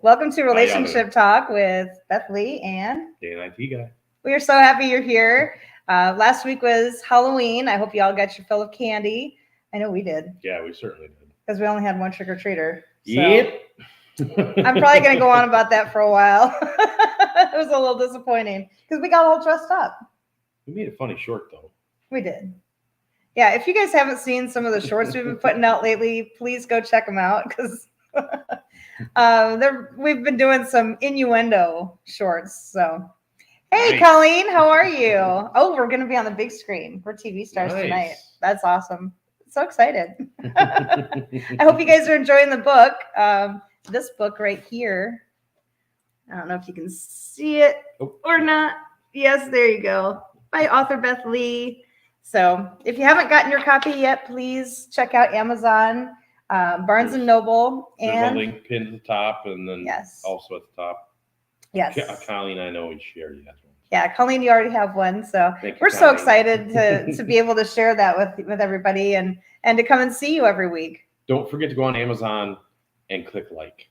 Welcome to Relationship Talk with Beth Lee and Dan IT Guy. We are so happy you're here. Last week was Halloween. I hope you all got your fill of candy. I know we did. Yeah, we certainly did. Because we only had one trick-or-treater. So Yep. I'm probably going to go on about that for a while. It was a little disappointing because we got all dressed up. We made a funny short, though. We did. Yeah, if you guys haven't seen some of the shorts we've been putting out lately, please go check them out because we've been doing some innuendo shorts. So, hey, Nice. Colleen, how are you? Oh, we're going to be on the big screen. We're TV stars Nice. tonight. That's awesome. So excited. I hope you guys are enjoying the book. This book right here. I don't know if you can see it or not. Yes, there you go. By author Beth Lee. So if you haven't gotten your copy yet, please check out Amazon, Barnes & Noble. There's a link pinned to the top and then also at the top. Yes. Colleen, I know she already has one. Yeah, Colleen, you already have one. So we're so excited to be able to share that with everybody and to come and see you every week. Don't forget to go on Amazon and click like.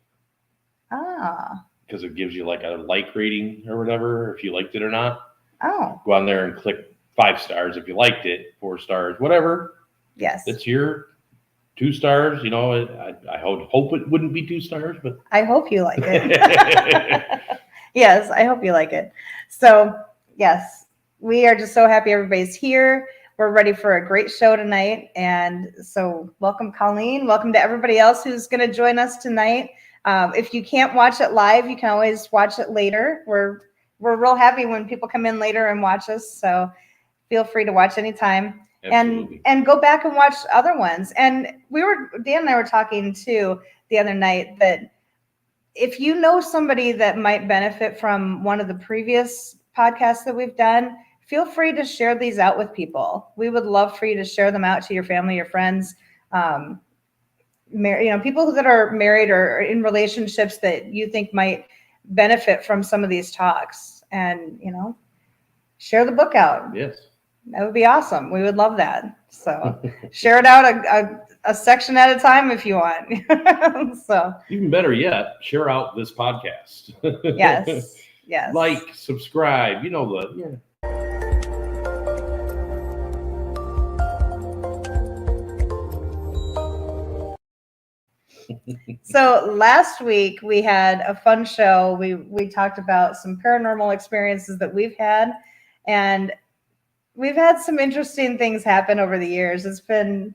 Because it gives you like a like rating or whatever, if you liked it or not. Oh. Go on there and click 5 stars if you liked it, 4 stars, whatever. Yes. It's your 2 stars. You know, I hope it wouldn't be 2 stars, but I hope you like it. Yes, I hope you like it. So, yes, we are just so happy everybody's here. We're ready for a great show tonight. And so welcome, Colleen. Welcome to everybody else who's going to join us tonight. If you can't watch it live, you can always watch it later. We're real happy when people come in later and watch us. So feel free to watch anytime. Absolutely. And go back and watch other ones. And Dan and I were talking too the other night that if you know somebody that might benefit from one of the previous podcasts that we've done, feel free to share these out with people. We would love for you to share them out to your family, your friends, people that are married or in relationships that you think might benefit from some of these talks, and share the book out. Yes. That would be awesome. We would love that. So share it out a section at a time if you want. So even better yet, share out this podcast. Yes. Yes. Like, subscribe. So last week we had a fun show. We talked about some paranormal experiences that we've had, and we've had some interesting things happen over the years. It's been,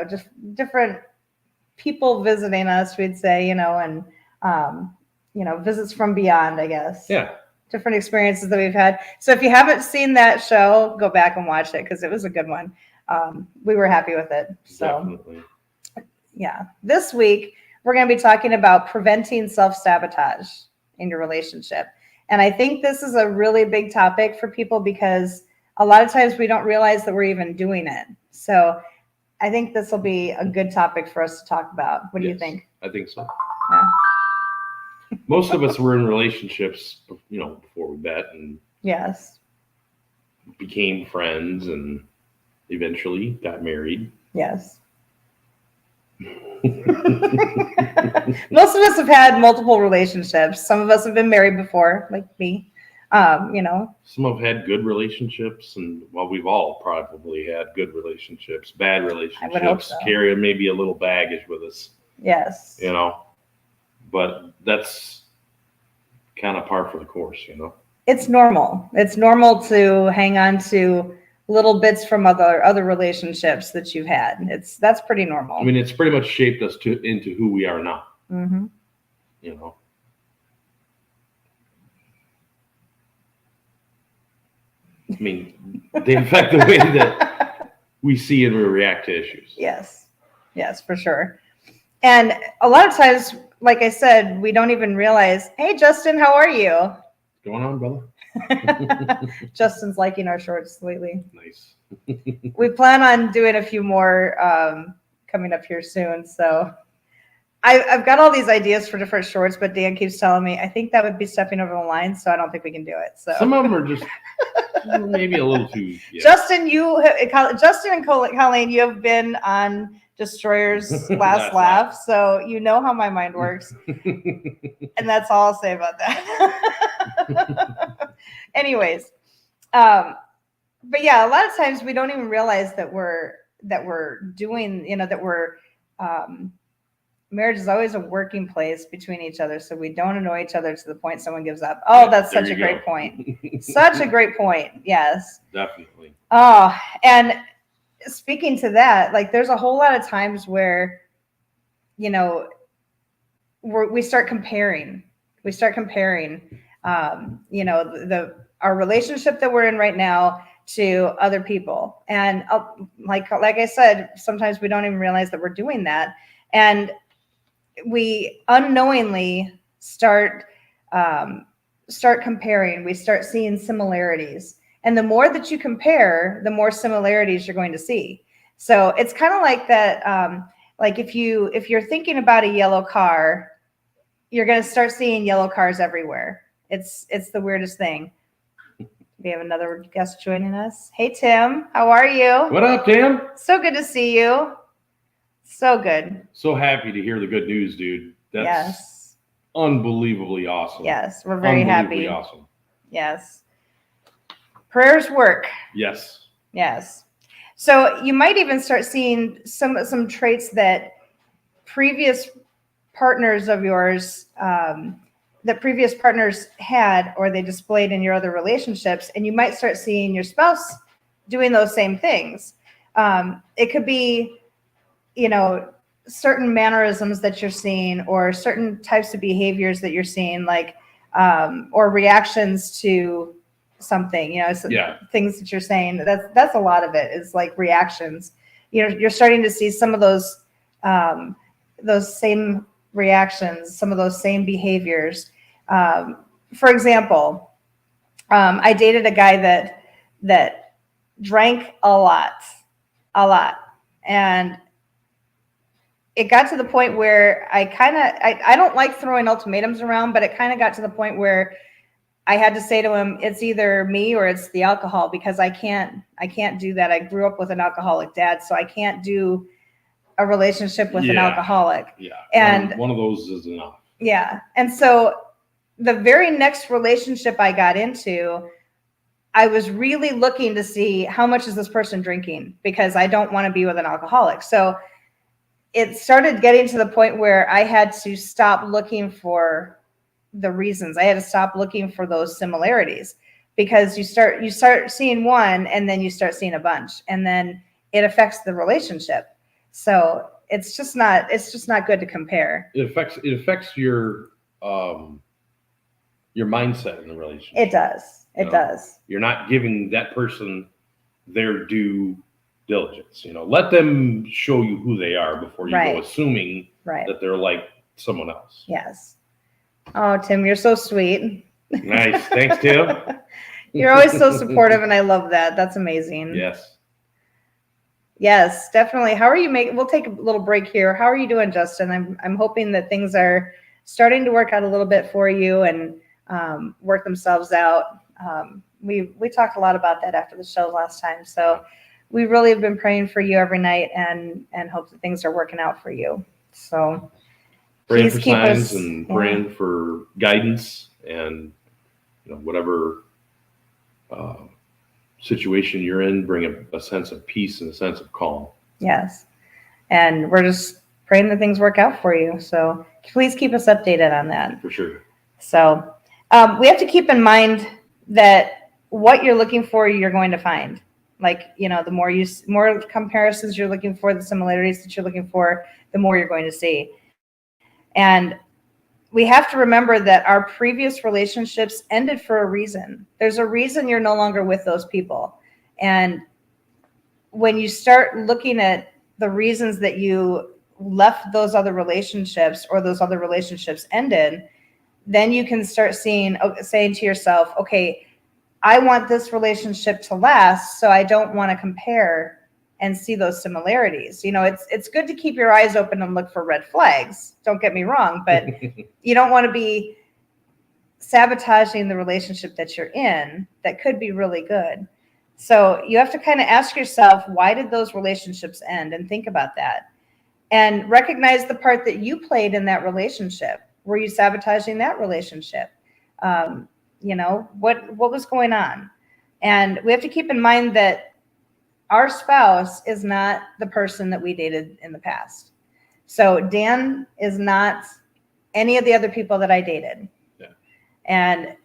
just different people visiting us, we'd say, and, visits from beyond, I guess. Yeah. Different experiences that we've had. So if you haven't seen that show, go back and watch it because it was a good one. We were happy with it. So, definitely. Yeah. This week, we're going to be talking about preventing self-sabotage in your relationship. And I think this is a really big topic for people because a lot of times we don't realize that we're even doing it. So I think this will be a good topic for us to talk about. What do you think? I think so. Yeah. Most of us were in relationships, before we met and yes, became friends and eventually got married. Yes. Most of us have had multiple relationships. Some of us have been married before, like me. Some have had good relationships, and we've all probably had good relationships, bad relationships. I would hope so. Carry maybe a little baggage with us. Yes. But that's kind of par for the course, It's normal. It's normal to hang on to little bits from other relationships that you've had. That's pretty normal. I mean, it's pretty much shaped us into who we are now. Mm-hmm. I mean, they affect the way that we see and we react to issues. Yes. Yes, for sure. And a lot of times, like I said, we don't even realize, hey, Justin, how are you? What's going on, brother? Justin's liking our shorts lately. Nice. We plan on doing a few more coming up here soon. So I've got all these ideas for different shorts, but Dan keeps telling me, I think that would be stepping over the line. So I don't think we can do it. So some of them are just maybe a little too. Yeah. Justin and Colleen, you have been on Destroyer's last laugh. So you know how my mind works. And that's all I'll say about that. Anyways, but yeah, a lot of times we don't even realize that we're doing, marriage is always a working place between each other, so we don't annoy each other to the point someone gives up. Oh, that's such a great point. Such a great point. Yes. Definitely. Oh, and speaking to that, like there's a whole lot of times where, we start comparing. Our relationship that we're in right now to other people, and like I said, sometimes we don't even realize that we're doing that, and we unknowingly start comparing. We start seeing similarities, and the more that you compare, the more similarities you're going to see. So it's kind of like that. Like if you're thinking about a yellow car, you're going to start seeing yellow cars everywhere. It's the weirdest thing. We have another guest joining us. Hey, Tim, how are you? What up, Tim? So good to see you. So good. So happy to hear the good news, dude. That's unbelievably awesome. Yes, we're very happy. Awesome. Yes. Prayers work. Yes. Yes. So you might even start seeing some traits that previous partners of yours, that previous partners had, or they displayed in your other relationships, and you might start seeing your spouse doing those same things. It could be, certain mannerisms that you're seeing, or certain types of behaviors that you're seeing, like, or reactions to something, things that you're saying. That's a lot of it, is like reactions. You're starting to see some of those same reactions, some of those same behaviors. For example, I dated a guy that drank a lot, and it got to the point where I don't like throwing ultimatums around, but it kind of got to the point where I had to say to him, it's either me or it's the alcohol, because I can't do that. I grew up with an alcoholic dad, so I can't do a relationship with an alcoholic. Yeah. And one of those is enough. Yeah. And so the very next relationship I got into, I was really looking to see how much is this person drinking, because I don't want to be with an alcoholic. So it started getting to the point where I had to stop looking for the reasons. I had to stop looking for those similarities, because you start seeing one, and then you start seeing a bunch, and then it affects the relationship. So it's just not good to compare. It affects your mindset in the relationship. It does. It does. You're not giving that person their due diligence. Let them show you who they are before you go assuming that they're like someone else. Yes. Oh, Tim, you're so sweet. Nice. Thanks, Tim. You're always so supportive, and I love that. That's amazing. Yes. Yes, definitely. How are you we'll take a little break here. How are you doing, Justin? I'm hoping that things are starting to work out a little bit for you and work themselves out. We talked a lot about that after the show last time. So we really have been praying for you every night, and hope that things are working out for you. So praying for signs and praying for guidance, and whatever situation you're in, bring a sense of peace and a sense of calm. Yes. And we're just praying that things work out for you. So please keep us updated on that. For sure. So we have to keep in mind that what you're looking for, you're going to find. Like, the more comparisons you're looking for, the similarities that you're looking for, the more you're going to see. And we have to remember that our previous relationships ended for a reason. There's a reason you're no longer with those people. And when you start looking at the reasons that you left those other relationships, or those other relationships ended, then you can start saying to yourself, okay, I want this relationship to last, so I don't want to compare and see those similarities. It's good to keep your eyes open and look for red flags. Don't get me wrong, but you don't want to be sabotaging the relationship that you're in that could be really good. So you have to kind of ask yourself, why did those relationships end? And think about that. and recognize the part that you played in that relationship. Were you sabotaging that relationship? What was going on? And we have to keep in mind that our spouse is not the person that we dated in the past. So Dan is not any of the other people that I dated. Yeah. And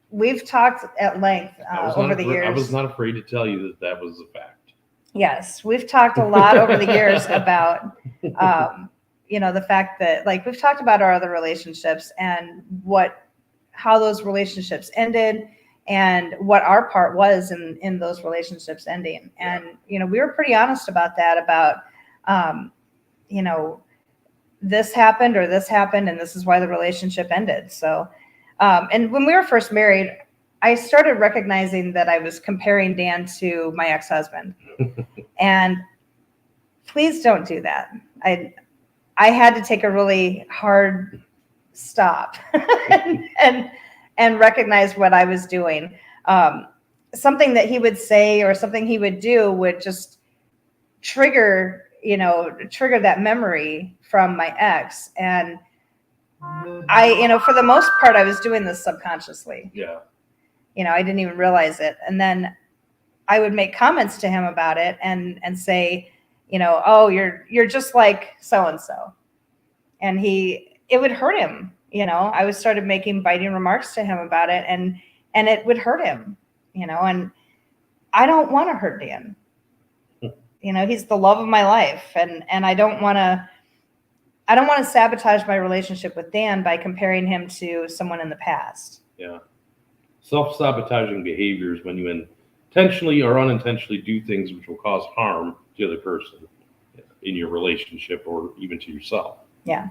we've talked at length over the years. I was not afraid to tell you that was a fact. Yes, we've talked a lot over the years about, the fact that, like, we've talked about our other relationships and how those relationships ended and what our part was in those relationships ending. And, we were pretty honest about that, about, this happened or this happened, and this is why the relationship ended. So, and when we were first married, I started recognizing that I was comparing Dan to my ex-husband. And please don't do that. I had to take a really hard stop and recognize what I was doing. Something that he would say or something he would do would just trigger that memory from my ex. And for the most part, I was doing this subconsciously. Yeah. I didn't even realize it. And then I would make comments to him about it and say, oh, you're just like so-and-so. And it would hurt him. I would started making biting remarks to him about it, and it would hurt him, and I don't want to hurt Dan. He's the love of my life, and I don't want to sabotage my relationship with Dan by comparing him to someone in the past. Yeah. Self-sabotaging behaviors when you intentionally or unintentionally do things which will cause harm to the other person in your relationship or even to yourself. Yeah.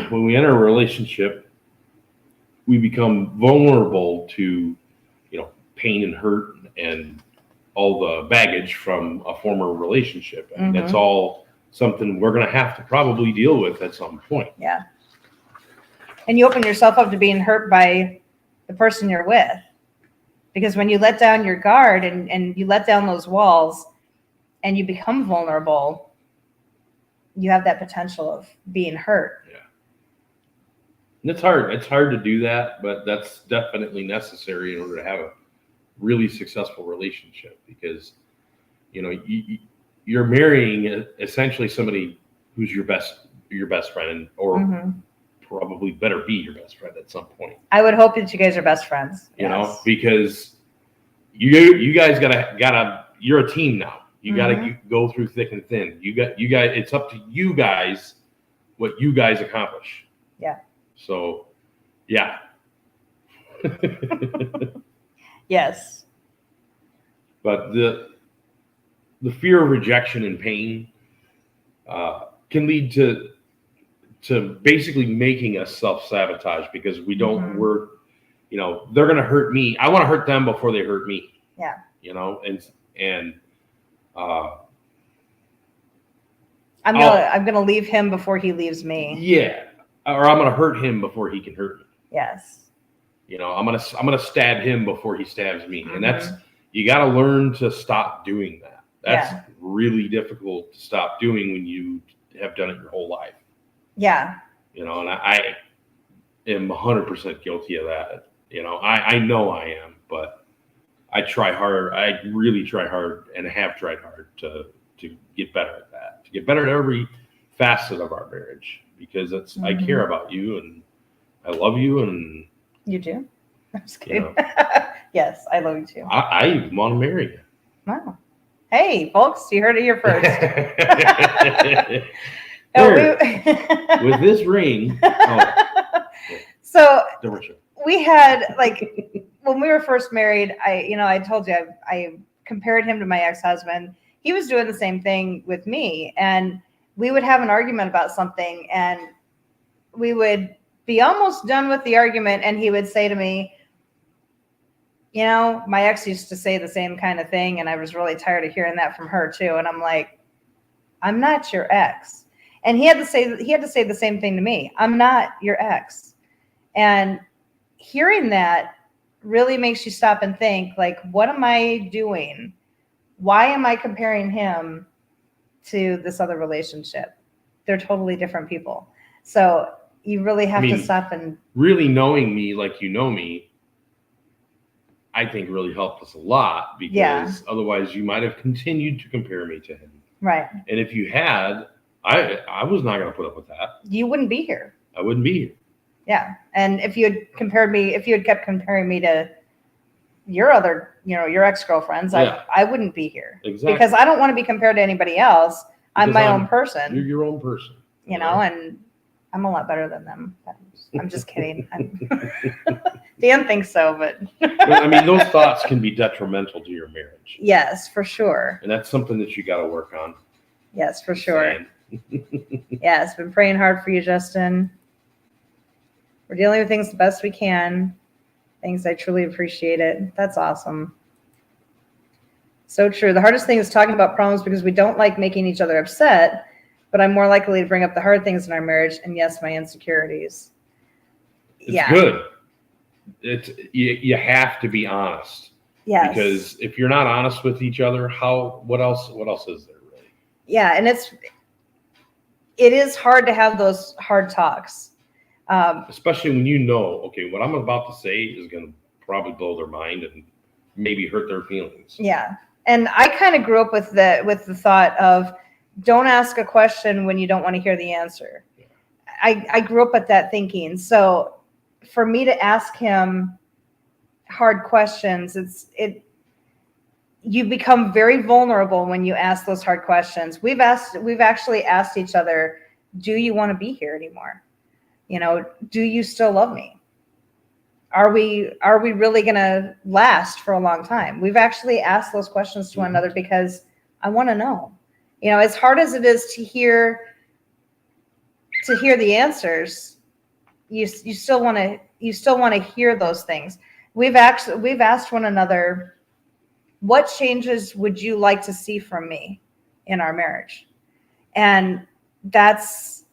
When we enter a relationship, we become vulnerable to, pain and hurt and all the baggage from a former relationship. And that's all something we're going to have to probably deal with at some point. Yeah. And you open yourself up to being hurt by the person you're with. Because when you let down your guard and you let down those walls and you become vulnerable, you have that potential of being hurt. Yeah. And it's hard. It's hard to do that, but that's definitely necessary in order to have a really successful relationship, because, you're marrying essentially somebody who's your best friend, or probably better be your best friend at some point. I would hope that you guys are best friends. Because you guys you're a team now. You gotta go through thick and thin. You guys, it's up to you guys what you guys accomplish. Yeah. So, yeah. Yes. But the fear of rejection and pain can lead to basically making us self-sabotage, because we don't, they're going to hurt me. I want to hurt them before they hurt me. Yeah. I'm gonna leave him before he leaves me. Yeah. Or I'm going to hurt him before he can hurt me. Yes. I'm gonna stab him before he stabs me, and you got to learn to stop doing that. That's really difficult to stop doing when you have done it your whole life. Yeah. And I am 100% guilty of that. I know I am, but I try hard. I really try hard, and have tried hard to get better at that, to get better at every facet of our marriage, because I care about you and I love you, and you do. I'm just kidding. Yes, I love you too. I want to marry you. Wow. Hey, folks, you heard it here first. With this ring. So we had, like, when we were first married, I told you I compared him to my ex-husband. He was doing the same thing with me, and we would have an argument about something, and we would be almost done with the argument, and he would say to me, my ex used to say the same kind of thing, and I was really tired of hearing that from her too. And I'm like, I'm not your ex. And he had to say the same thing to me. I'm not your ex. And hearing that really makes you stop and think, like, what am I doing? Why am I comparing him to this other relationship. They're totally different people. So you really have to stop and really knowing me like you know me, I think really helped us a lot, because otherwise you might have continued to compare me to him. Right. And if you had, I was not going to put up with that. You wouldn't be here. I wouldn't be here. Yeah. And if you had kept comparing me to your other, your ex-girlfriends, I wouldn't be here. Exactly. Because I don't want to be compared to anybody else. I'm my own person. You're your own person. You know, and I'm a lot better than them. I'm just kidding. Dan thinks so, but I mean, those thoughts can be detrimental to your marriage. Yes, for sure. And that's something that you got to work on. Yes, for sure. Yes, been praying hard for you, Justin. We're dealing with things the best we can. Thanks, I truly appreciate it. That's awesome. So true. The hardest thing is talking about problems because we don't like making each other upset, but I'm more likely to bring up the hard things in our marriage, and yes, my insecurities. It's good. You have to be honest. Yes. Because if you're not honest with each other, what else is there really? Yeah, and it is hard to have those hard talks. Especially when you know, okay, what I'm about to say is going to probably blow their mind and maybe hurt their feelings. Yeah. And I kind of grew up with the thought of don't ask a question when you don't want to hear the answer. Yeah. I grew up with that thinking. So for me to ask him hard questions, you become very vulnerable when you ask those hard questions. We've actually asked each other, do you want to be here anymore? Do you still love me? Are we really going to last for a long time? We've actually asked those questions to one another because I want to know. As hard as it is to hear the answers, you still want to hear those things. We've asked one another, what changes would you like to see from me in our marriage? And that's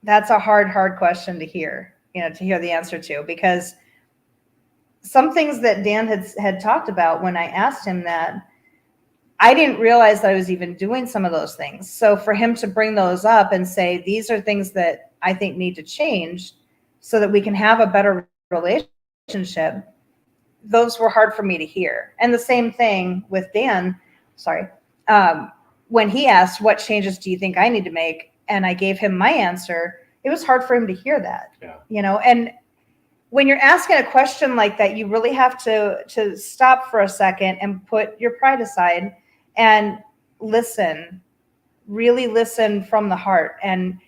a hard question to hear, to hear the answer to, because some things that Dan had talked about when I asked him that, I didn't realize that I was even doing some of those things. So for him to bring those up and say, these are things that I think need to change so that we can have a better relationship, those were hard for me to hear. And the same thing with Dan, when he asked, what changes do you think I need to make? And I gave him my answer, it was hard for him to hear that. Yeah. And when you're asking a question like that, you really have to stop for a second and put your pride aside and listen, really listen from the heart and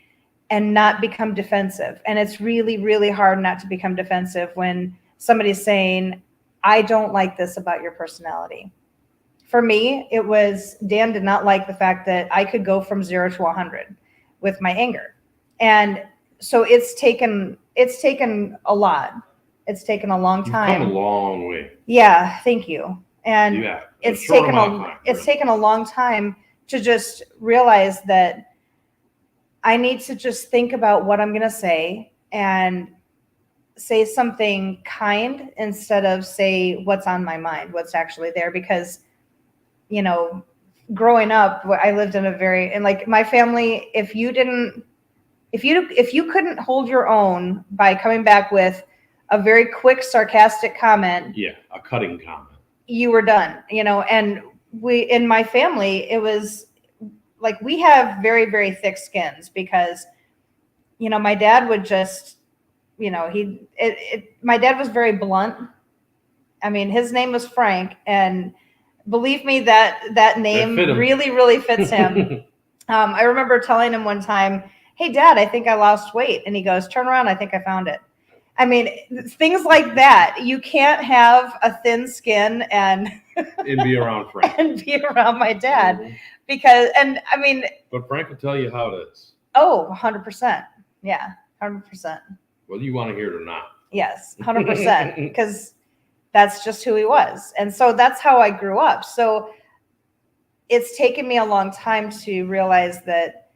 not become defensive. And it's really, really hard not to become defensive when somebody's saying, I don't like this about your personality. For me, it was Dan did not like the fact that I could go from 0 to 100 with my anger. And so it's taken a lot. It's taken a long time. You've come a long way. Yeah, thank you. And it's taken a long time to just realize that I need to just think about what I'm going to say and say something kind instead of say what's on my mind, what's actually there. Because, growing up, I lived in my family, if you couldn't hold your own by coming back with a very quick, sarcastic comment. Yeah, a cutting comment. You were done, and in my family, it was like, we have very, very thick skins because, my dad would just, my dad was very blunt. I mean, his name was Frank, and believe me, that name really, really fits him. I remember telling him one time, hey, Dad, I think I lost weight. And he goes, turn around, I think I found it. I mean, things like that. You can't have a thin skin and be around Frank. And be around my dad. Mm-hmm. But Frank will tell you how it is. Oh, 100%. Yeah, 100%. Whether you want to hear it or not. Yes, 100%. Because that's just who he was. And so that's how I grew up. So it's taken me a long time to realize that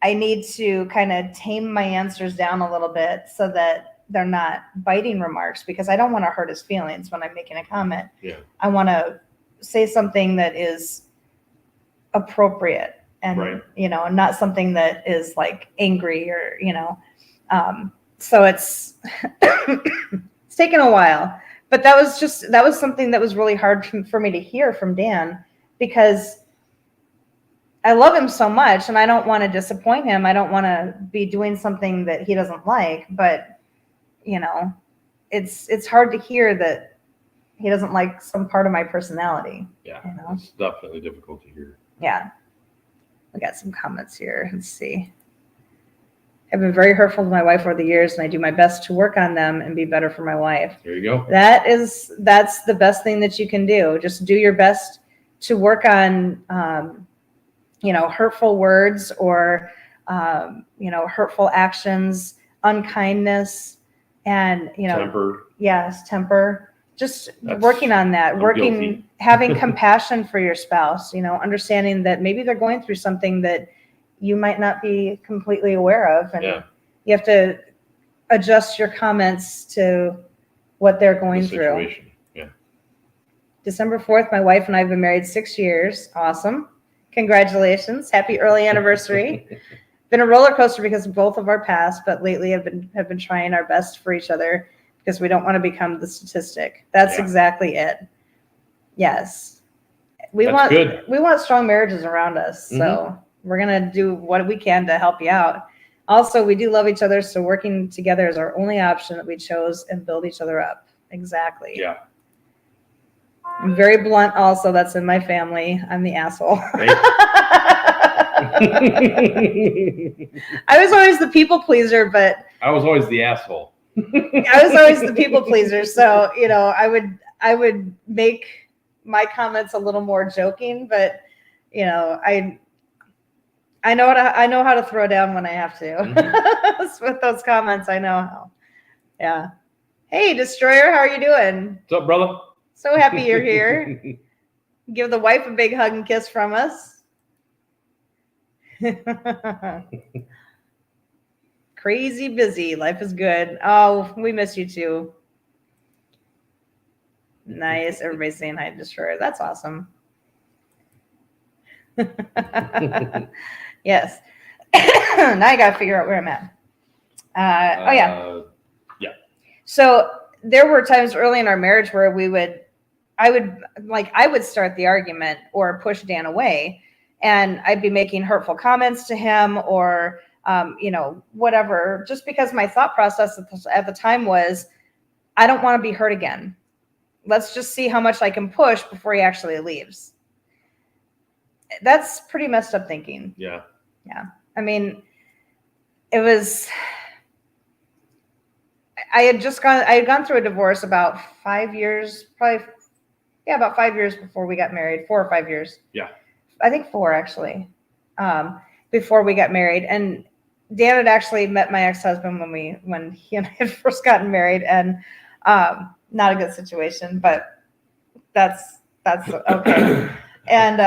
I need to kind of tame my answers down a little bit so that they're not biting remarks, because I don't want to hurt his feelings when I'm making a comment. Yeah. I want to say something that is appropriate and, Right. not something that is like angry or, so it's, it's taken a while, but that was something that was really hard for me to hear from Dan, because I love him so much and I don't want to disappoint him. I don't want to be doing something that he doesn't like, but it's hard to hear that he doesn't like some part of my personality. Yeah. It's definitely difficult to hear. Yeah. We got some comments here. Let's see. I've been very hurtful to my wife over the years, and I do my best to work on them and be better for my wife. There you go. That's the best thing that you can do. Just do your best to work on, hurtful words or, hurtful actions, unkindness, and, Temper. Yes, temper. Just working on that, having compassion for your spouse, understanding that maybe they're going through something that you might not be completely aware of. And you have to adjust your comments to what they're going through. Yeah. December 4th, my wife and I have been married 6 years. Awesome. Congratulations. Happy early anniversary. Been a roller coaster because of both of our past, but lately have been trying our best for each other because we don't want to become the statistic. That's exactly it. Yes. We want strong marriages around us. So we're going to do what we can to help you out. Also, we do love each other, so working together is our only option that we chose, and build each other up. Exactly. Yeah. I'm very blunt also. That's in my family. I'm the asshole. Right. I was always the people pleaser, but I was always the asshole. I was always the people pleaser. So, I would make my comments a little more joking, but I know how to throw down when I have to. With those comments, I know how. Yeah. Hey, Destroyer, how are you doing? What's up, brother? So happy you're here. Give the wife a big hug and kiss from us. Crazy busy. Life is good. Oh, we miss you too. Nice. Everybody's saying hi to Destroyer. That's awesome. Yes. Now I got to figure out where I'm at. Yeah. So there were times early in our marriage where I would start the argument or push Dan away, and I'd be making hurtful comments to him or, whatever, just because my thought process at the time was, I don't want to be hurt again. Let's just see how much I can push before he actually leaves. That's pretty messed up thinking. Yeah. Yeah. I mean, I had gone through a divorce about 5 years, about 5 years before we got married, 4 or 5 years. Yeah. I think 4 actually, before we got married. And Dan had actually met my ex-husband when he and I had first gotten married, and not a good situation, but that's okay. And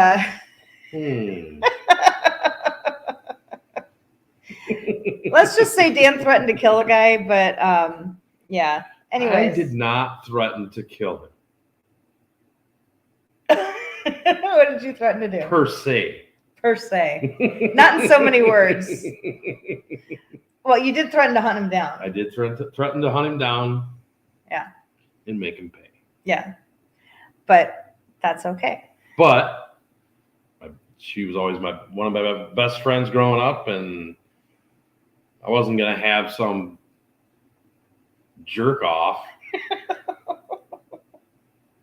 let's just say Dan threatened to kill a guy, but yeah. Anyways. I did not threaten to kill him. What did you threaten to do? Per se. Not in so many words. Well, you did threaten to hunt him down. I did threaten to hunt him down. Yeah. And make him pay. Yeah. But that's okay. But she was always one of my best friends growing up, and I wasn't going to have some jerk off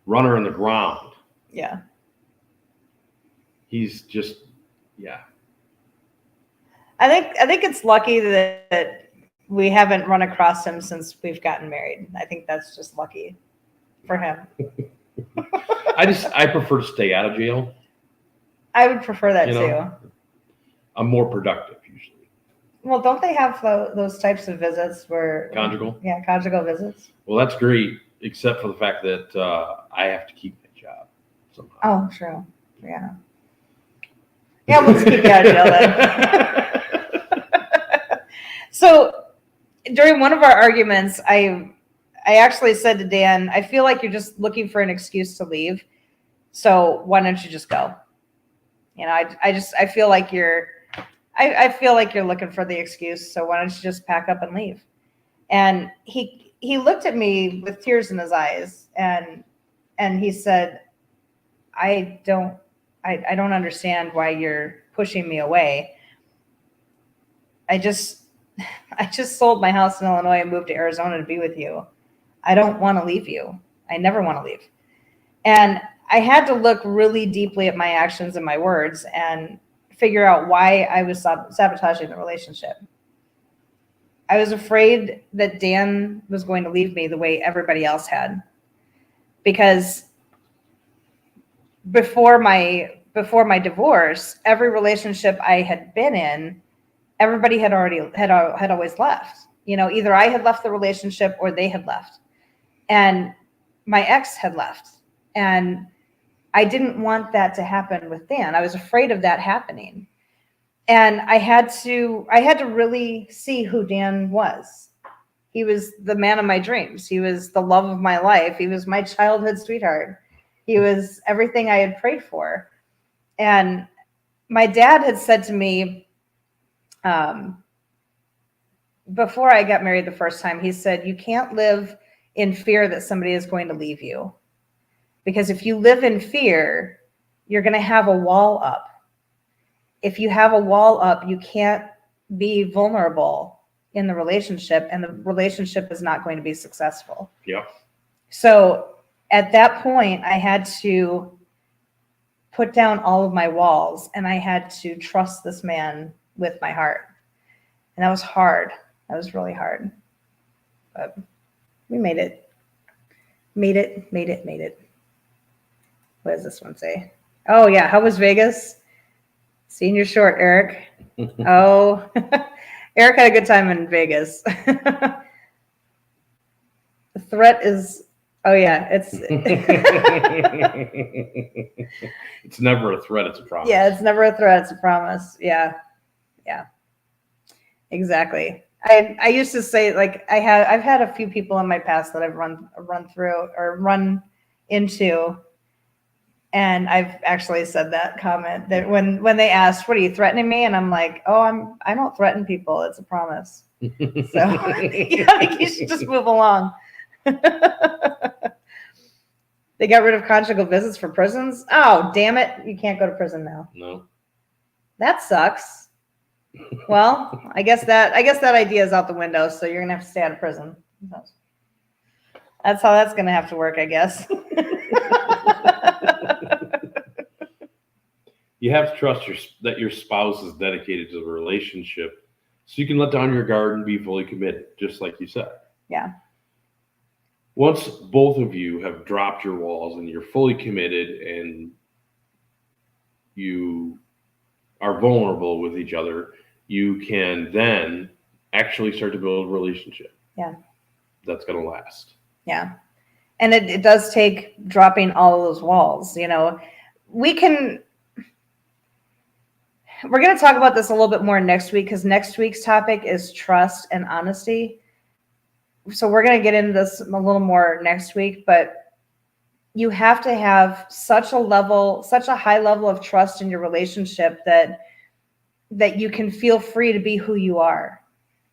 run her in the ground. Yeah. He's just, yeah. I think it's lucky that we haven't run across him since we've gotten married. I think that's just lucky for him. I prefer to stay out of jail. I would prefer that too. I'm more productive usually. Well, don't they have those types of visits where conjugal? Yeah, conjugal visits. Well, that's great, except for the fact that I have to keep my job somehow. Oh, true. Yeah. Yeah, let's keep you out of jail then. So during one of our arguments, I actually said to Dan, I feel like you're just looking for an excuse to leave. So why don't you just go? You know, I feel like I feel like you're looking for the excuse. So why don't you just pack up and leave? And he looked at me with tears in his eyes and he said, I don't understand why you're pushing me away. I just sold my house in Illinois and moved to Arizona to be with you. I don't want to leave you. I never want to leave. And I had to look really deeply at my actions and my words and figure out why I was sabotaging the relationship. I was afraid that Dan was going to leave me the way everybody else had. Because before my divorce, every relationship I had been in, everybody had always left. You know, either I had left the relationship or they had left. And my ex had left. And I didn't want that to happen with Dan. I was afraid of that happening. And I had to really see who Dan was. He was the man of my dreams. He was the love of my life. He was my childhood sweetheart. He was everything I had prayed for. And my dad had said to me, before I got married the first time, he said, you can't live in fear that somebody is going to leave you. Because if you live in fear, you're going to have a wall up. If you have a wall up, you can't be vulnerable in the relationship, and the relationship is not going to be successful. Yeah. So at that point, I had to put down all of my walls, and I had to trust this man with my heart. And that was hard. That was really hard. But we made it. Made it. What does this one say? Oh, yeah. How was Vegas? Senior short, Eric. Oh, Eric had a good time in Vegas. The threat is, oh, yeah. It's it's never a threat. It's a promise. Yeah, it's never a threat. It's a promise. Yeah. Yeah. Exactly. I used to say, like, I've had a few people in my past that I've run through or run into. And I've actually said that comment that when they asked, what are you threatening me? And I'm like, oh, I don't threaten people. It's a promise. So yeah, like you should just move along. They got rid of conjugal visits for prisons. Oh, damn it. You can't go to prison now. No. That sucks. Well, I guess that idea is out the window. So you're going to have to stay out of prison. That's how that's going to have to work, I guess. You have to trust that your spouse is dedicated to the relationship, so you can let down your guard and be fully committed, just like you said. Yeah. Once both of you have dropped your walls and you're fully committed and you are vulnerable with each other, you can then actually start to build a relationship. Yeah. That's going to last. Yeah. And it does take dropping all of those walls. You know, we're going to talk about this a little bit more next week, because next week's topic is trust and honesty. So we're going to get into this a little more next week, but you have to have such a high level of trust in your relationship that you can feel free to be who you are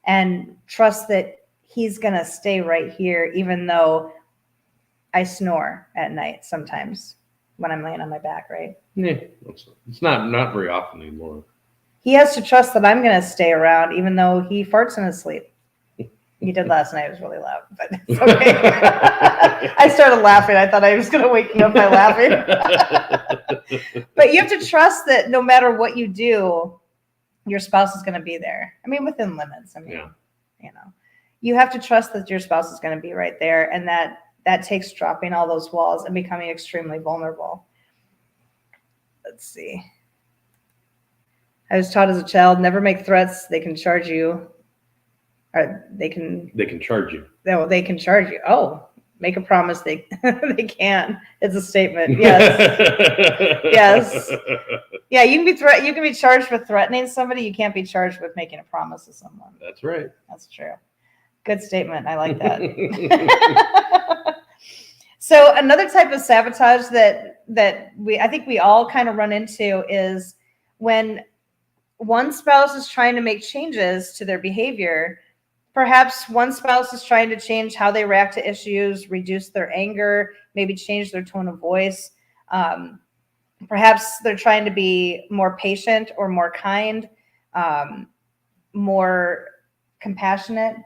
and trust that he's going to stay right here, even though I snore at night sometimes when I'm laying on my back, right? Yeah, it's not very often anymore. He has to trust that I'm going to stay around, even though he farts in his sleep. He did last night. It was really loud, but it's okay. I started laughing. I thought I was going to wake you up by laughing. But you have to trust that no matter what you do, your spouse is going to be there. I mean, within limits. I mean, yeah. You know, you have to trust that your spouse is going to be right there, and that takes dropping all those walls and becoming extremely vulnerable. Let's see. I was taught as a child, never make threats. They can charge you. Or they can charge you. No, they can charge you. Oh, make a promise. They can. It's a statement. Yes. Yes. Yeah, you can be charged with threatening somebody. You can't be charged with making a promise to someone. That's right. That's true. Good statement. I like that. So another type of sabotage that that I think we all kind of run into is when one spouse is trying to make changes to their behavior. Perhaps one spouse is trying to change how they react to issues, reduce their anger, maybe change their tone of voice. Perhaps they're trying to be more patient or more kind, more compassionate.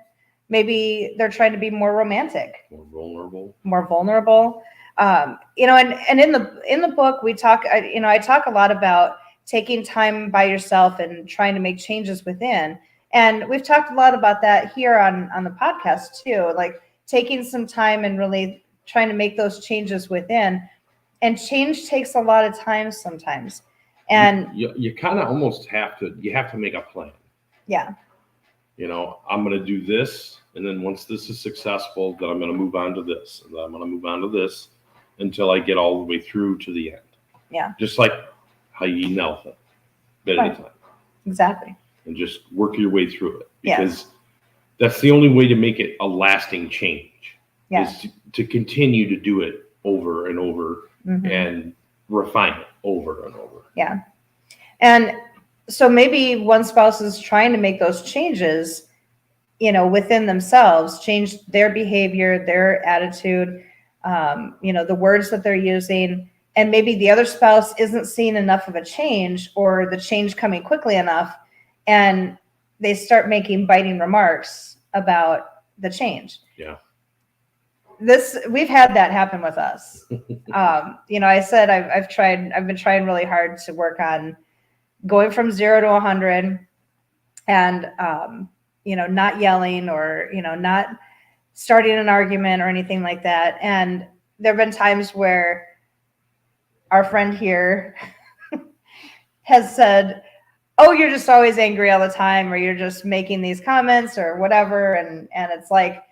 Maybe they're trying to be more romantic, more vulnerable. And in the book, we talk, I talk a lot about taking time by yourself and trying to make changes within. And we've talked a lot about that here on the podcast too, like taking some time and really trying to make those changes within. And change takes a lot of time sometimes. And you kind of almost have to make a plan. Yeah. I'm going to do this. And then once this is successful, then I'm going to move on to this. And then I'm going to move on to this until I get all the way through to the end. Yeah. Just like how you eat an elephant, bit at a time. Exactly. And just work your way through it. Because that's the only way to make it a lasting change. Yeah. Is to continue to do it over and over and refine it over and over. Yeah. And so maybe one spouse is trying to make those changes, within themselves, change their behavior, their attitude, the words that they're using. And maybe the other spouse isn't seeing enough of a change or the change coming quickly enough. And they start making biting remarks about the change. Yeah. We've had that happen with us. I said, I've been trying really hard to work on going from 0 to 100 and, not yelling or, not starting an argument or anything like that. And there've been times where our friend here has said, "Oh, you're just always angry all the time," or "You're just making these comments," or whatever. And it's like,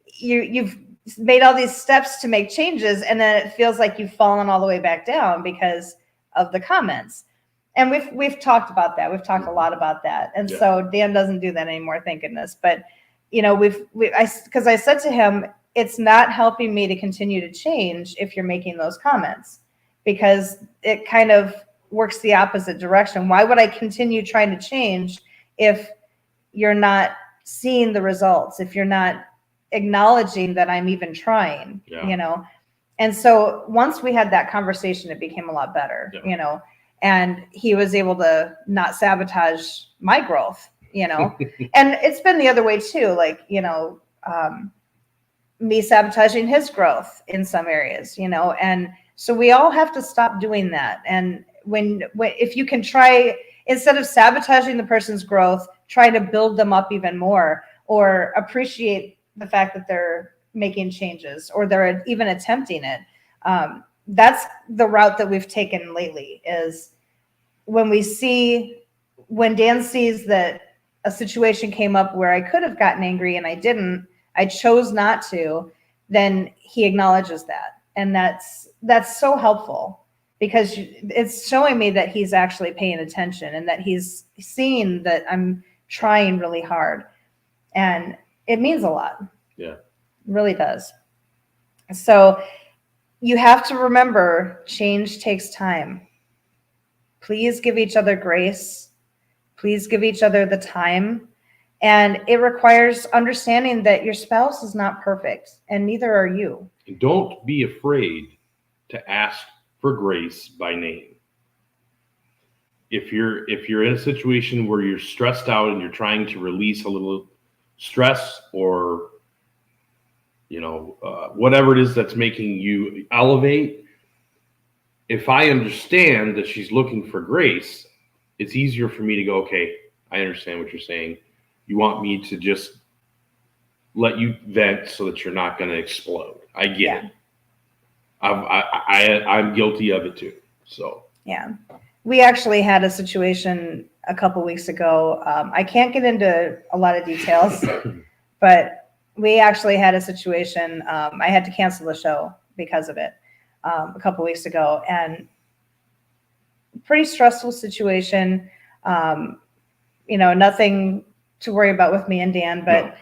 you've made all these steps to make changes, and then it feels like you've fallen all the way back down because of the comments. And we've talked about that. We've talked a lot about that. And so Dan doesn't do that anymore, thank goodness. But because I said to him, it's not helping me to continue to change if you're making those comments, because it kind of works the opposite direction. Why would I continue trying to change if you're not seeing the results, if you're not acknowledging that I'm even trying, And so once we had that conversation, it became a lot better, and he was able to not sabotage my growth, and it's been the other way too, like, me sabotaging his growth in some areas, and so we all have to stop doing that. And when if you can try, instead of sabotaging the person's growth, try to build them up even more, or appreciate the fact that they're making changes or they're even attempting it. That's the route that we've taken lately, is when Dan sees that a situation came up where I could have gotten angry and I chose not to, then he acknowledges that. And that's so helpful, because it's showing me that he's actually paying attention and that he's seeing that I'm trying really hard. And it means a lot. Yeah. It really does. So you have to remember, change takes time. Please give each other grace. Please give each other the time. And it requires understanding that your spouse is not perfect, and neither are you. And don't be afraid to ask for grace by name. If you're in a situation where you're stressed out and you're trying to release a little stress, or whatever it is that's making you elevate, if I understand that she's looking for grace, it's easier for me to go, okay, I understand what you're saying. You want me to just let you vent so that you're not going to explode. I get it. I'm guilty of it too. So yeah, we actually had a situation a couple weeks ago. I can't get into a lot of details, but we actually had a situation. I had to cancel the show because of it a couple weeks ago, and pretty stressful situation. Nothing to worry about with me and Dan, but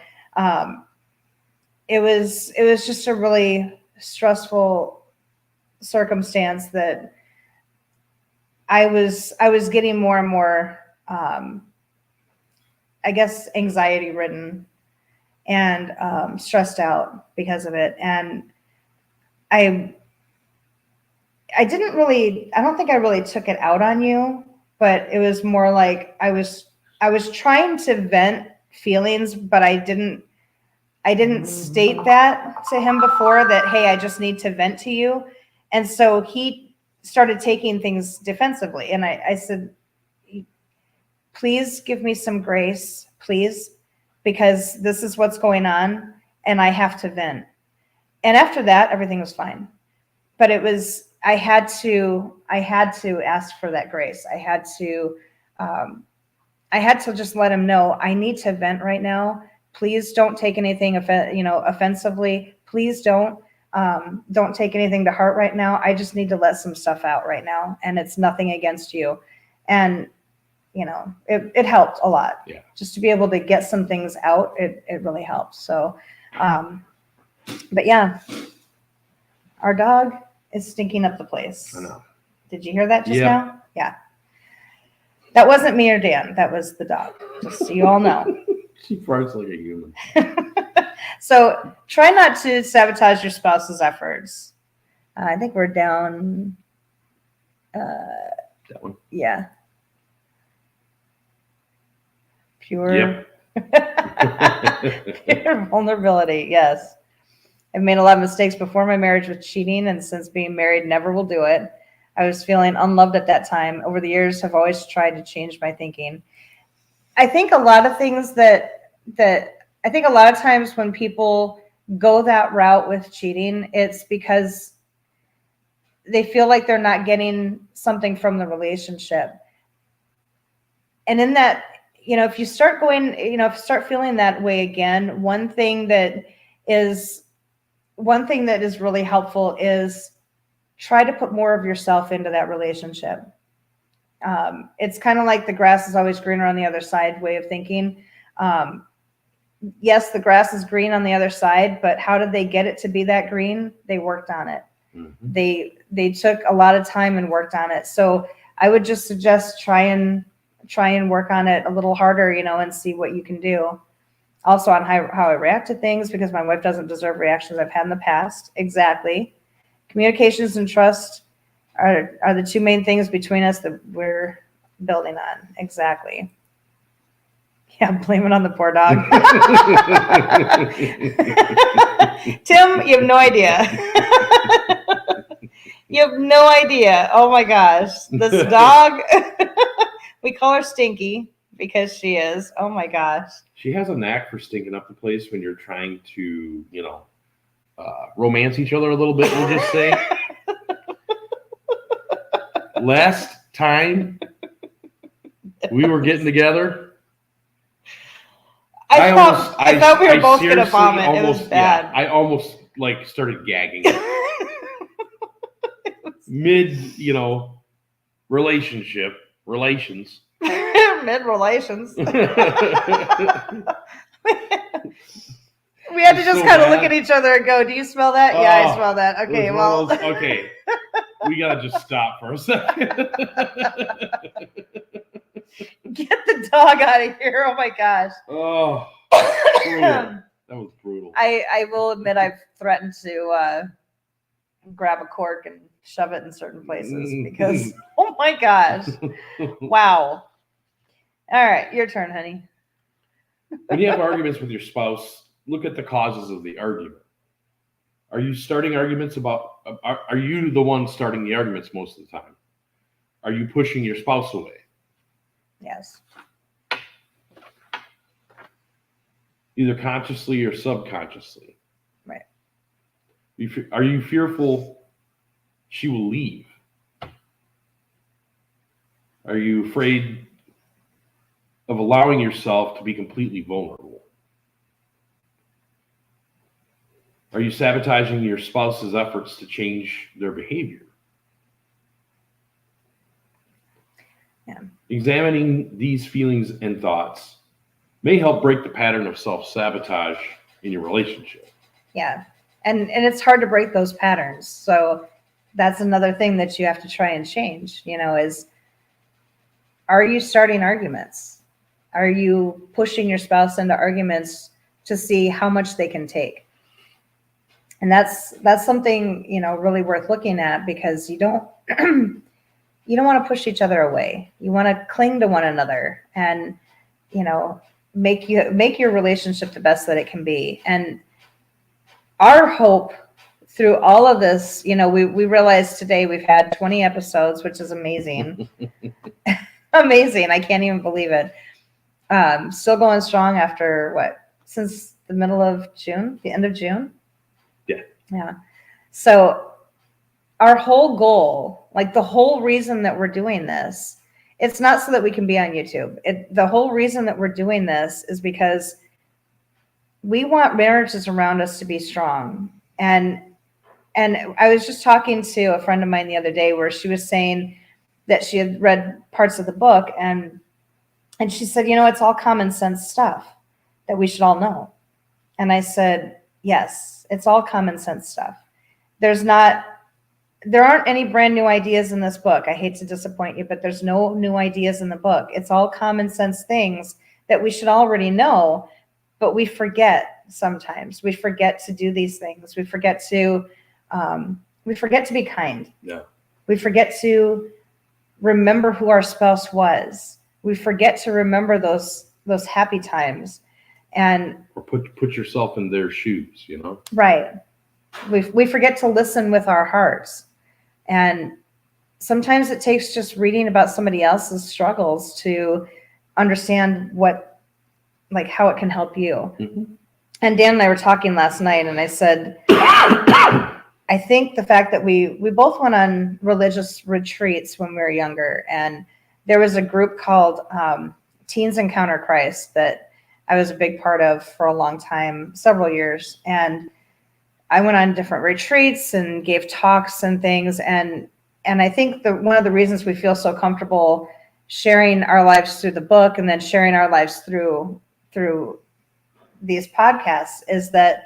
it was just a really stressful circumstance that I was getting more and more, I guess, anxiety ridden and stressed out because of it. And I don't think I really took it out on you, but it was more like I was trying to vent feelings, but I didn't state that to him before, that, hey, I just need to vent to you. And so he started taking things defensively. And I said, please give me some grace, please, because this is what's going on and I have to vent. And after that, everything was fine. But it was, I had to ask for that grace. I had to just let him know, I need to vent right now. Please don't take anything offensively. Please don't take anything to heart right now. I just need to let some stuff out right now, and it's nothing against you. And it helped a lot. Yeah. Just to be able to get some things out, it really helps. So, but yeah, our dog is stinking up the place. I know. Did you hear that just Yeah. now? Yeah. That wasn't me or Dan. That was the dog. Just so you all know. She farts like a human. So try not to sabotage your spouse's efforts. I think we're down. That one. Yeah. Pure. Yep. Pure vulnerability. Yes. I've made a lot of mistakes before my marriage with cheating, and since being married, never will do it. I was feeling unloved at that time. Over the years, I've always tried to change my thinking. I think a lot of things I think a lot of times when people go that route with cheating, it's because they feel like they're not getting something from the relationship. And in that, if you start feeling that way again, one thing that is really helpful is try to put more of yourself into that relationship. It's kind of like the grass is always greener on the other side way of thinking. Yes, the grass is green on the other side, but how did they get it to be that green? They worked on it. Mm-hmm. They took a lot of time and worked on it. So I would just suggest try and work on it a little harder, and see what you can do. Also on how I react to things, because my wife doesn't deserve reactions I've had in the past. Exactly. Communications and trust are the two main things between us that we're building on. Exactly. Yeah, blame it on the poor dog. Tim, you have no idea. You have no idea. Oh my gosh. This dog, we call her Stinky because she is. Oh my gosh. She has a knack for stinking up the place when you're trying to, romance each other a little bit, we'll just say. Last time we were getting together, I thought we were both going to vomit. It was bad. Yeah, I almost started gagging. Mid, relations. Mid relations. We had to just kind of look at each other and go, do you smell that? Yeah, I smell that. Okay, well. Okay. We got to just stop for a second. Get the dog out of here. Oh my gosh. Oh, that was brutal. I will admit I've threatened to grab a cork and shove it in certain places because, oh my gosh. Wow. All right, your turn, honey. When you have arguments with your spouse, look at the causes of the argument. Are you starting arguments are you the one starting the arguments most of the time? Are you pushing your spouse away? Yes. Either consciously or subconsciously. Right. Are you fearful she will leave? Are you afraid of allowing yourself to be completely vulnerable? Are you sabotaging your spouse's efforts to change their behavior? Yeah. Examining these feelings and thoughts may help break the pattern of self-sabotage in your relationship. Yeah. And it's hard to break those patterns. So that's another thing that you have to try and change, is, are you starting arguments? Are you pushing your spouse into arguments to see how much they can take? And that's something, really worth looking at, because you don't want to push each other away. You want to cling to one another and, make your relationship the best that it can be. And our hope through all of this, we realized today we've had 20 episodes, which is amazing. Amazing. I can't even believe it. Still going strong after since the middle of June, the end of June. Yeah. So our whole goal, like the whole reason that we're doing this, it's not so that we can be on YouTube. The whole reason that we're doing this is because we want marriages around us to be strong. And I was just talking to a friend of mine the other day where she was saying that she had read parts of the book, and she said, it's all common sense stuff that we should all know. And I said, yes, it's all common sense stuff. There aren't any brand new ideas in this book. I hate to disappoint you, but there's no new ideas in the book. It's all common sense things that we should already know, but we forget sometimes. We forget to do these things. We forget to be kind. Yeah. We forget to remember who our spouse was. We forget to remember those happy times, or put yourself in their shoes. Right. We forget to listen with our hearts, and sometimes it takes just reading about somebody else's struggles to understand how it can help you. Mm-hmm. And Dan and I were talking last night, and I said, I think the fact that we both went on religious retreats when we were younger, and there was a group called Teens Encounter Christ that I was a big part of for a long time, several years. And I went on different retreats and gave talks and things. And I think one of the reasons we feel so comfortable sharing our lives through the book and then sharing our lives through these podcasts is that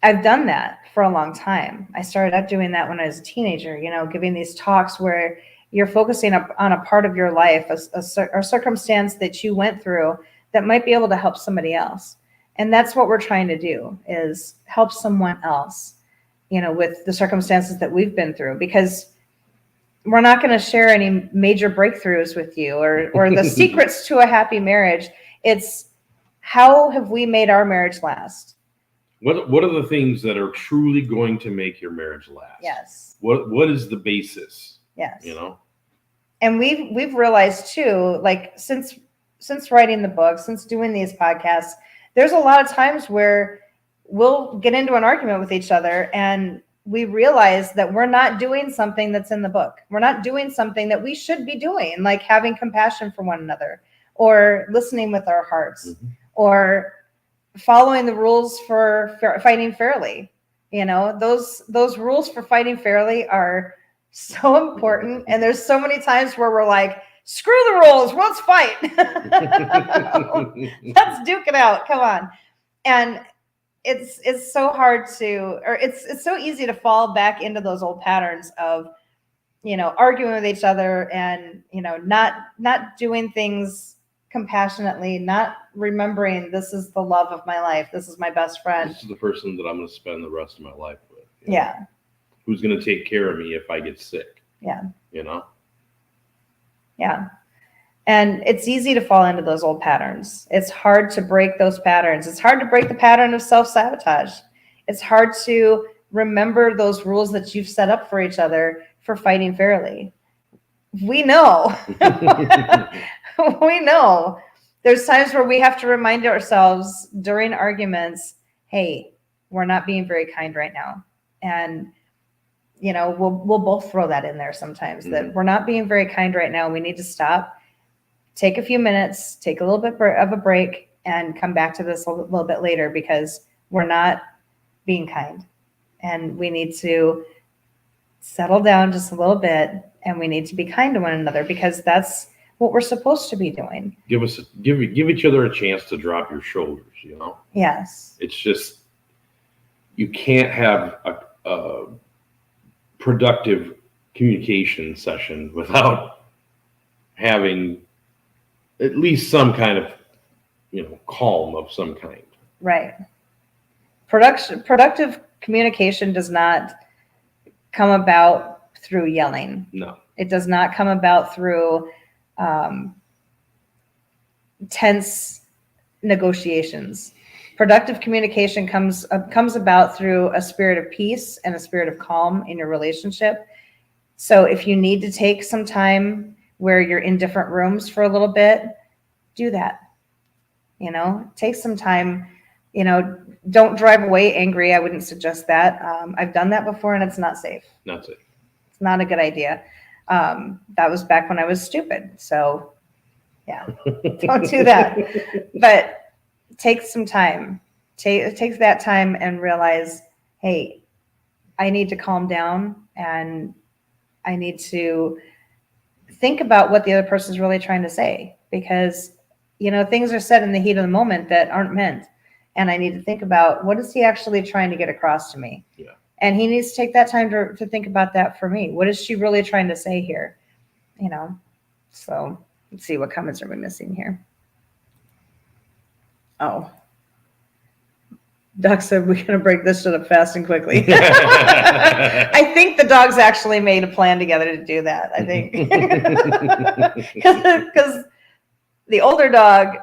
I've done that for a long time. I started out doing that when I was a teenager, giving these talks where you're focusing on a part of your life, a circumstance that you went through that might be able to help somebody else. And that's what we're trying to do, is help someone else, with the circumstances that we've been through, because we're not going to share any major breakthroughs with you or the secrets to a happy marriage. It's how have we made our marriage last? What are the things that are truly going to make your marriage last? Yes. What is the basis? Yes. And we've realized too, since writing the book, since doing these podcasts, there's a lot of times where we'll get into an argument with each other and we realize that we're not doing something that's in the book. We're not doing something that we should be doing, like having compassion for one another or listening with our hearts, mm-hmm. or following the rules for fighting fairly. Those rules for fighting fairly are so important. And there's so many times where we're like, screw the rules, let's fight. Let's duke it out. Come on. And it's so hard it's so easy to fall back into those old patterns of, arguing with each other and, not doing things compassionately, not remembering this is the love of my life. This is my best friend. This is the person that I'm going to spend the rest of my life with. Yeah. Who's going to take care of me if I get sick? Yeah. Yeah. And it's easy to fall into those old patterns. It's hard to break those patterns. It's hard to break the pattern of self-sabotage. It's hard to remember those rules that you've set up for each other for fighting fairly. We know. We know. There's times where we have to remind ourselves during arguments, hey, we're not being very kind right now. And we'll both throw that in there sometimes, mm-hmm. that we're not being very kind right now. We need to stop, take a few minutes, take a little bit of a break, and come back to this a little bit later because we're not being kind. And we need to settle down just a little bit, and we need to be kind to one another because that's what we're supposed to be doing. Give each other a chance to drop your shoulders, Yes. It's just, you can't have a productive communication session without having at least some kind of, calm of some kind. Right. Productive communication does not come about through yelling. No. It does not come about through tense negotiations. Productive communication comes about through a spirit of peace and a spirit of calm in your relationship. So if you need to take some time where you're in different rooms for a little bit, do that. Take some time. Don't drive away angry. I wouldn't suggest that. I've done that before, and it's not safe. Not safe. It's not a good idea. That was back when I was stupid. So, yeah, don't do that. But take some time. Take that time and realize, hey, I need to calm down, and I need to think about what the other person's really trying to say, because things are said in the heat of the moment that aren't meant. And I need to think about, what is he actually trying to get across to me? Yeah. And he needs to take that time to think about that for me. What is she really trying to say here? So let's see, what comments are we missing here? Oh, Doc said we're going to break this shit up fast and quickly. I think the dogs actually made a plan together to do that. I think. Because the older dog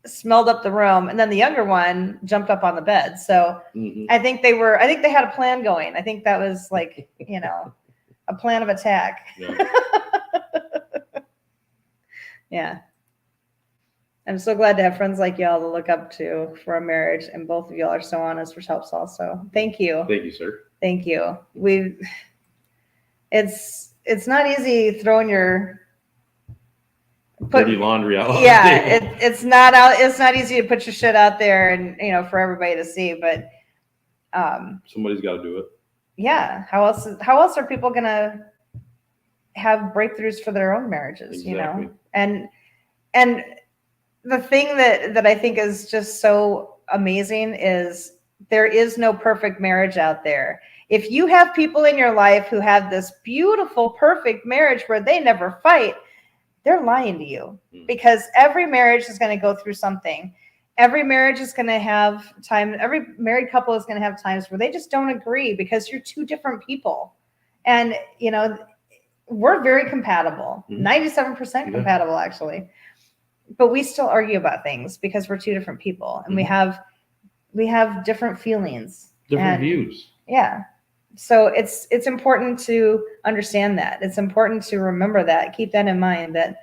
smelled up the room, and then the younger one jumped up on the bed. So I think they had a plan going. I think that was like, a plan of attack. Yeah. Yeah. I'm so glad to have friends like y'all to look up to for a marriage, and both of y'all are so honest, which helps also. Thank you. Thank you, sir. Thank you. It's not easy throwing your dirty laundry out. Yeah, it's not easy to put your shit out there and for everybody to see, but somebody's got to do it. Yeah, how else are people gonna have breakthroughs for their own marriages? Exactly. And the thing that I think is just so amazing is there is no perfect marriage out there. If you have people in your life who have this beautiful, perfect marriage where they never fight, they're lying to you, because every marriage is going to go through something. Every marriage is going to have time. Every married couple is going to have times where they just don't agree because you're two different people. And, we're very compatible, 97% compatible, actually. But we still argue about things because we're two different people, and we have different feelings, different views. Yeah. So it's important to understand that. It's important to remember that, keep that in mind, that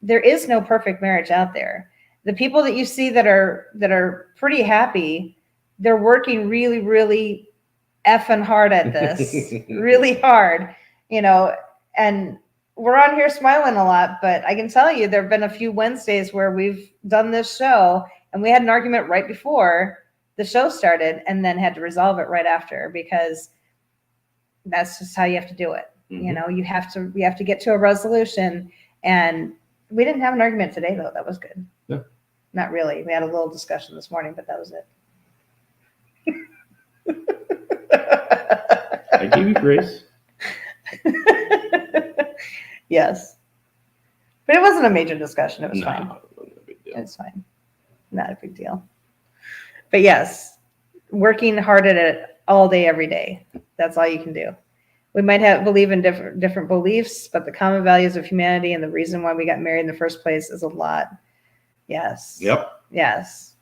there is no perfect marriage out there. The people that you see that are pretty happy, they're working really, really effing hard at this, really hard, and we're on here smiling a lot, but I can tell you there've been a few Wednesdays where we've done this show and we had an argument right before the show started and then had to resolve it right after, because that's just how you have to do it. We have to get to a resolution, and we didn't have an argument today though. That was good. Yeah. Not really. We had a little discussion this morning, but that was it. I give you grace. Yes. But it wasn't a major discussion. It was fine. It wasn't a big deal. It's fine. Not a big deal. But yes, working hard at it all day, every day. That's all you can do. We might believe in different beliefs, but the common values of humanity and the reason why we got married in the first place is a lot. Yes. Yep. Yes.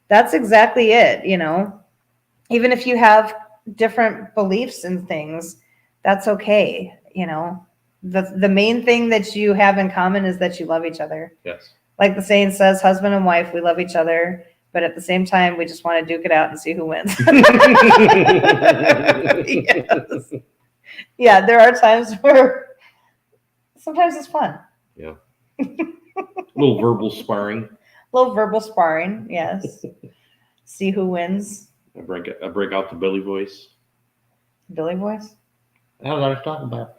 That's exactly it. Even if you have different beliefs and things, that's okay. The main thing that you have in common is that you love each other. Yes. Like the saying says, husband and wife, we love each other, but at the same time, we just want to duke it out and see who wins. Yes. Yeah, there are times where sometimes it's fun. Yeah. A little verbal sparring. Yes. See who wins. I break out the Billy voice. Billy voice? That's what I was talking about.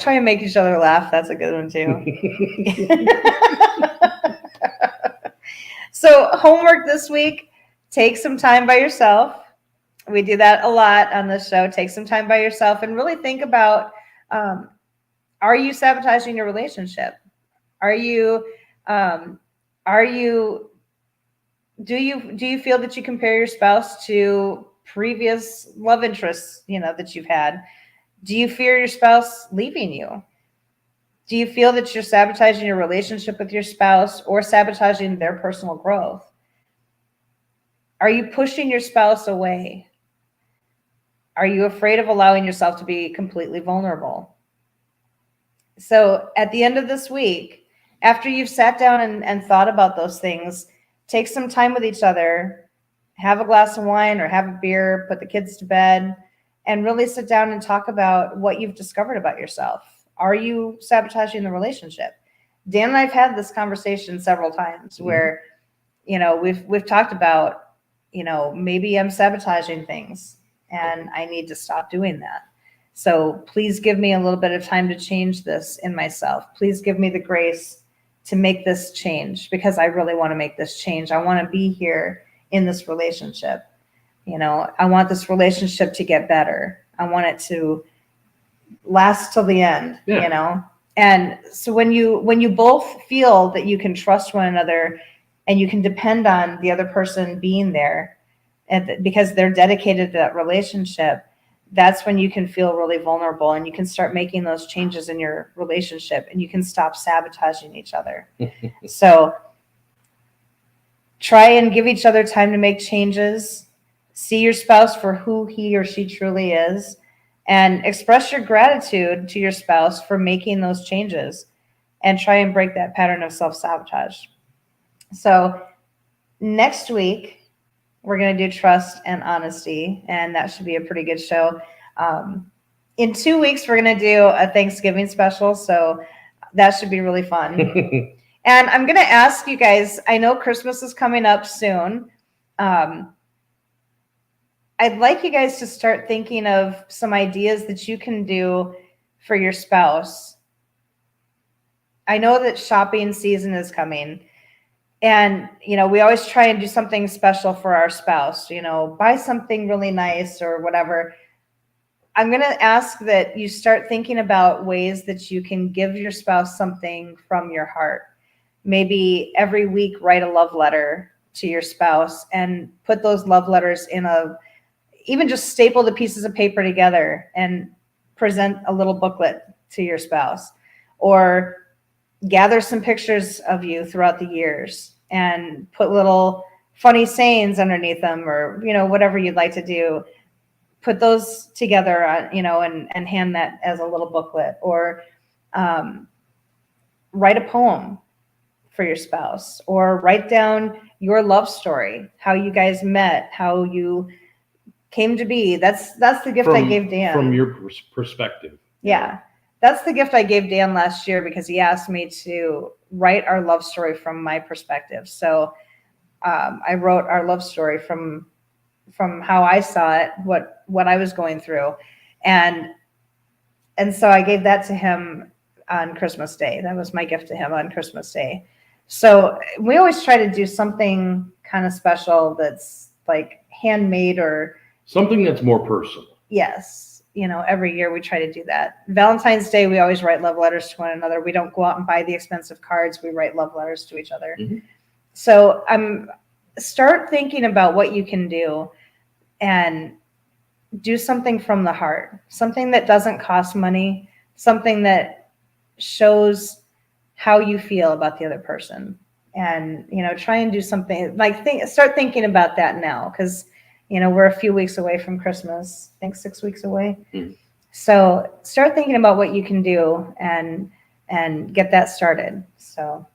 Try and make each other laugh. That's a good one too. So homework this week, take some time by yourself. We do that a lot on this show. Take some time by yourself and really think about, are you sabotaging your relationship? Are you, do you feel that you compare your spouse to previous love interests, that you've had? Do you fear your spouse leaving you? Do you feel that you're sabotaging your relationship with your spouse or sabotaging their personal growth? Are you pushing your spouse away? Are you afraid of allowing yourself to be completely vulnerable? So at the end of this week, after you've sat down and thought about those things, take some time with each other, have a glass of wine or have a beer, put the kids to bed, and really sit down and talk about what you've discovered about yourself. Are you sabotaging the relationship? Dan and I've had this conversation several times where, we've talked about, maybe I'm sabotaging things and I need to stop doing that. So please give me a little bit of time to change this in myself. Please give me the grace to make this change because I really want to make this change. I want to be here in this relationship. I want this relationship to get better. I want it to last till the end, And so when you both feel that you can trust one another and you can depend on the other person being there and because they're dedicated to that relationship, that's when you can feel really vulnerable and you can start making those changes in your relationship and you can stop sabotaging each other. So try and give each other time to make changes. See your spouse for who he or she truly is and express your gratitude to your spouse for making those changes and try and break that pattern of self-sabotage. So next week, we're going to do trust and honesty, and that should be a pretty good show. In 2 weeks, we're going to do a Thanksgiving special, so that should be really fun. And I'm going to ask you guys, I know Christmas is coming up soon. I'd like you guys to start thinking of some ideas that you can do for your spouse. I know that shopping season is coming. And, we always try and do something special for our spouse, buy something really nice or whatever. I'm going to ask that you start thinking about ways that you can give your spouse something from your heart. Maybe every week, write a love letter to your spouse and put those love letters even just staple the pieces of paper together and present a little booklet to your spouse, or gather some pictures of you throughout the years and put little funny sayings underneath them or, whatever you'd like to do. Put those together, and hand that as a little booklet, or write a poem for your spouse, or write down your love story, how you guys met, how you came to be. That's the gift I gave Dan. From your perspective. Yeah. That's the gift I gave Dan last year because he asked me to write our love story from my perspective. So I wrote our love story from how I saw it, what I was going through. And so I gave that to him on Christmas Day. That was my gift to him on Christmas Day. So we always try to do something kind of special that's like handmade or something that's more personal. Yes. Every year we try to do that. Valentine's Day, we always write love letters to one another. We don't go out and buy the expensive cards. We write love letters to each other. Mm-hmm. So start thinking about what you can do and do something from the heart, something that doesn't cost money, something that shows how you feel about the other person. And, try and do something start thinking about that now. Cause we're a few weeks away from Christmas, I think 6 weeks away. Mm. So start thinking about what you can do and get that started. So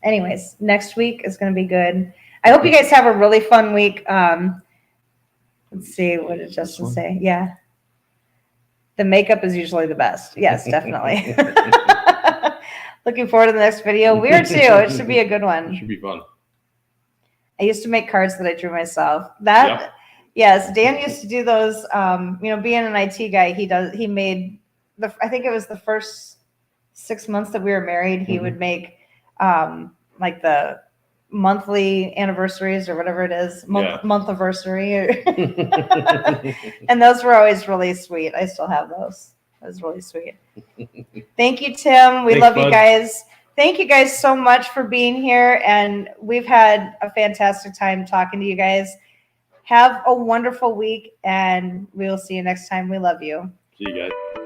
anyways, next week is going to be good. I hope you guys have a really fun week. Let's see, what did Justin say? Yeah. The makeup is usually the best. Yes, definitely. Looking forward to the next video. We are too. It should be a good one. It should be fun. I used to make cards that I drew myself. Yes, Dan used to do those. Being an IT guy, he made I think it was the first 6 months that we were married, he would make the monthly anniversaries or whatever it is, Yeah. month anniversary. And those were always really sweet. I still have those. That was really sweet. Thank you, Tim. We Thanks, love you bud. guys. Thank you guys so much for being here. And we've had a fantastic time talking to you guys. Have a wonderful week, and we will see you next time. We love you. See you guys.